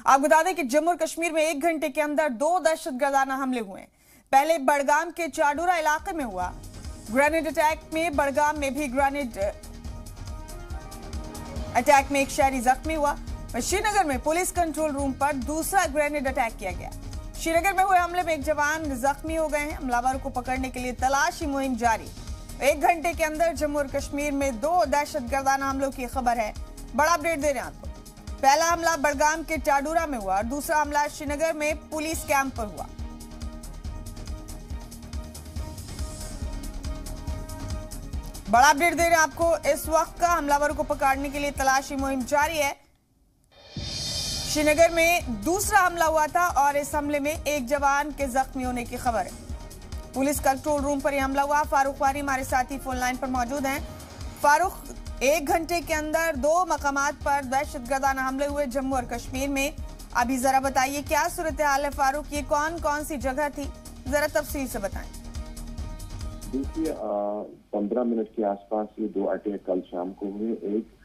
आपको बता दें कि जम्मू और कश्मीर में 1 घंटे के अंदर 2 दहशतगर्दाना हमले हुए हैं। पहले बड़गाम के चाडूरा इलाके में हुआ ग्रेनेड अटैक में, बड़गाम में भी ग्रेनेड अटैक में एक शहरी जख्मी हुआ। श्रीनगर में पुलिस कंट्रोल रूम पर दूसरा ग्रेनेड अटैक किया गया। श्रीनगर में हुए हमले में एक जवान जख्मी हो गए हैं। हमलावरों को पकड़ने के लिए तलाशी मुहिम जारी। 1 घंटे के अंदर जम्मू और कश्मीर में 2 दहशतगर्दाना हमलों की खबर है। बड़ा अपडेट दे रहे हैं आपको। पहला हमला बड़गाम के चाडूरा में हुआ और दूसरा हमला श्रीनगर में पुलिस कैंप पर हुआ। बड़ा अपडेट दे रहे हैं आपको इस वक्त का। हमलावरों को पकड़ने के लिए तलाशी मुहिम जारी है। श्रीनगर में दूसरा हमला हुआ था और इस हमले में एक जवान के जख्मी होने की खबर है। पुलिस कंट्रोल रूम पर यह हमला हुआ। फारूक वारी हमारे साथी फोन लाइन पर मौजूद हैं। फारूक, 1 घंटे के अंदर 2 मकामात पर दहशतगर्दाना हमले हुए जम्मू और कश्मीर में। अभी जरा बताइए क्या सूरत हाल है फारूक, ये कौन कौन सी जगह थी, जरा तफसील से बताएं। देखिए, 15 मिनट के आसपास ये 2 अटैक कल शाम को हुए। एक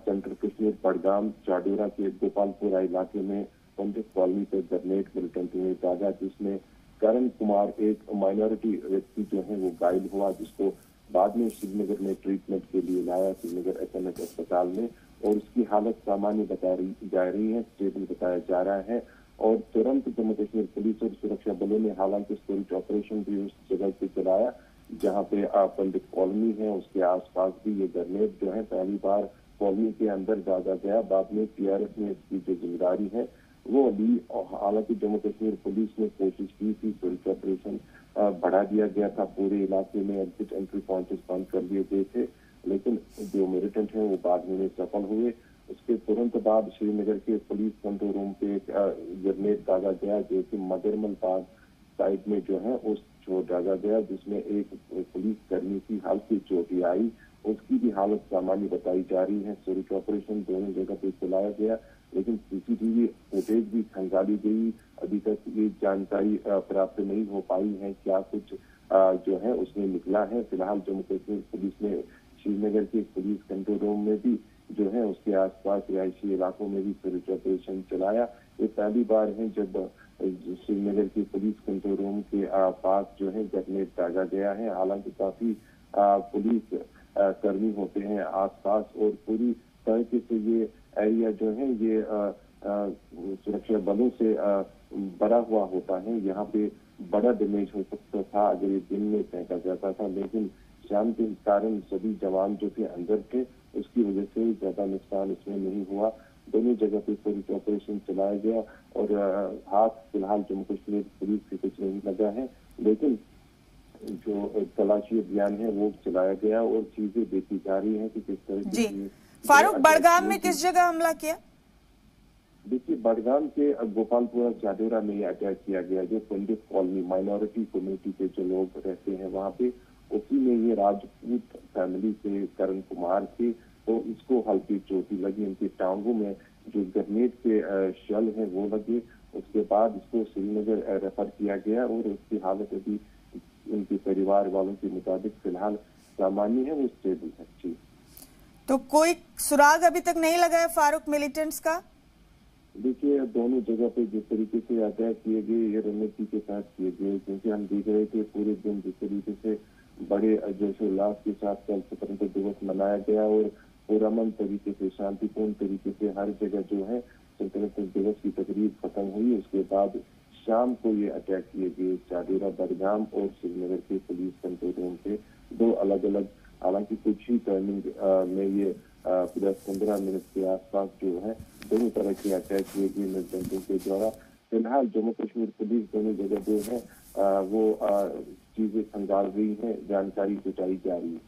सेंट्रल कश्मीर बड़गाम चाडूरा के गोपालपुरा इलाके में पंडित कॉलोनी पे ग्रेनेड मिलिटेंट ने दागा, जिसमें करण कुमार एक माइनॉरिटी व्यक्ति जो है वो घायल हुआ, जिसको बाद में श्रीनगर में ट्रीटमेंट के लिए लाया, श्रीनगर एसएमएच अस्पताल में, और उसकी हालत सामान्य बताई जा रही है, स्टेबल बताया जा रहा है। और तुरंत जम्मू कश्मीर पुलिस और सुरक्षा बलों ने हालांकि सर्च ऑपरेशन भी उस जगह पे चलाया जहाँ पे पंडित कॉलोनी है, उसके आसपास भी ये ग्रेनेड जो है पहली बार कॉलोनी के अंदर दागा गया। बाद में टीआरएस ने इसकी जो जिम्मेदारी है वो ली। हालांकि जम्मू कश्मीर पुलिस ने कोशिश की थी, सर्च ऑपरेशन बढ़ा दिया गया था, पूरे इलाके में एग्जिट एंट्री पॉइंट्स बंद कर दिए गए थे, लेकिन जो मिलिटेंट है वो बाद में सफल हुए। उसके तुरंत बाद श्रीनगर के पुलिस कंट्रोल रूम पे ग्रेनेड दागा गया, जो कि मगरमल बाग साइड में जो है उस चोट दागा गया, जिसमें एक पुलिस कर्मी की हल्की चोटें आई, उसकी भी हालत सामान्य बताई जा रही है। सर्च ऑपरेशन दोनों जगह पे चलाया गया, लेकिन सीसीटीवी फुटेज भी खंगाली गई। अभी तक ये जानकारी प्राप्त नहीं हो पाई है क्या कुछ जो है उसमें निकला है। फिलहाल जम्मू कश्मीर पुलिस ने श्रीनगर के पुलिस कंट्रोल रूम में भी जो है उसके आसपास रिहायशी इलाकों में भी सर्च ऑपरेशन चलाया। ये पहली बार है जब श्रीनगर के पुलिस कंट्रोल रूम के पास जो है ग्रेनेड दागा गया है। हालांकि काफी पुलिस कर्मी होते हैं आसपास और पूरी तरीके से ये एरिया जो है ये सुरक्षा बलों से भरा हुआ होता है। यहाँ पे बड़ा डैमेज हो सकता था अगर ये दिन में फेंका जाता था, लेकिन शाम के कारण सभी जवान जो थे अंदर थे, उसकी वजह से ज्यादा नुकसान इसमें नहीं हुआ। दोनों जगह पे सर्च ऑपरेशन चलाया गया और हाथ फिलहाल जम्मू कश्मीर पुलिस से कुछ नहीं लगा है, लेकिन जो तलाशी अभियान है वो चलाया गया और चीजें देखी जा रही है कि किस तरह जी। फारूक, बड़गाम में किस जगह हमला किया? देखिए, बड़गाम के गोपालपुरा चाडूरा में अटैक किया गया, जो पंडित कॉलोनी माइनॉरिटी कम्युनिटी के जो लोग रहते हैं वहाँ पे, उसी में ये राजपूत फैमिली से करण कुमार थे, तो इसको हल्की चोटी लगी। उनकी टांगों में जो ग्रेनेड के शल है वो लगे। उसके बाद इसको श्रीनगर रेफर किया गया और उसकी हालत अभी उनके परिवार वालों के मुताबिक फिलहाल सामान्य है, वो स्टेबल है। जी, तो कोई सुराग अभी तक नहीं लगा है फारूक मिलिटेंट्स का? देखिए, दोनों जगह पे जिस तरीके से अटैक किए गए ये रणनीति के साथ किए गए, क्योंकि हम देख रहे थे पूरे दिन जिस तरीके से बड़े जोशोल्लास के साथ कल स्वतंत्रता दिवस मनाया गया और पुरअमन तरीके से शांतिपूर्ण तरीके से हर जगह जो है स्वतंत्रता दिवस की तकरीब खत्म हुई। उसके बाद शाम को ये अटैक किए गए चाडूरा, बड़गाम और श्रीनगर के पुलिस कंट्रोल रूम पे, 2 अलग अलग। हालांकि कुछ ही टाइमिंग में ये 10-15 मिनट के आसपास जो है दोनों तरह के अटैक किए गए मिलिटेंटों के द्वारा। फिलहाल जम्मू कश्मीर पुलिस दोनों जगह जो है वो चीजें खंगाल रही है, जानकारी जुटाई जा रही है।